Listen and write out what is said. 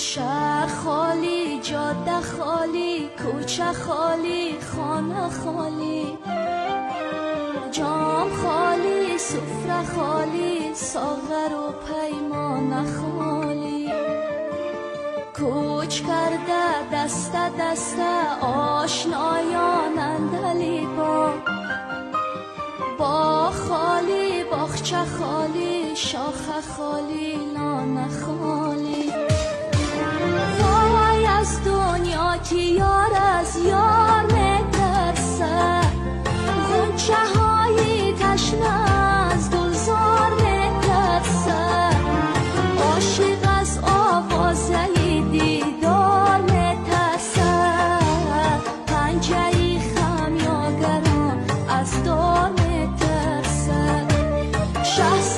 شهر خالی، جاده خالی، کوچه خالی، خانه خالی، جام خالی، سفره خالی، ساغر و پیمانه خالی. کوچ کرده دسته دسته آشنایان اندلی با خالی، باغچه خالی، شاخه خالی، لانه خالی. وای از دنیا که یار از یار میترسه، غنچه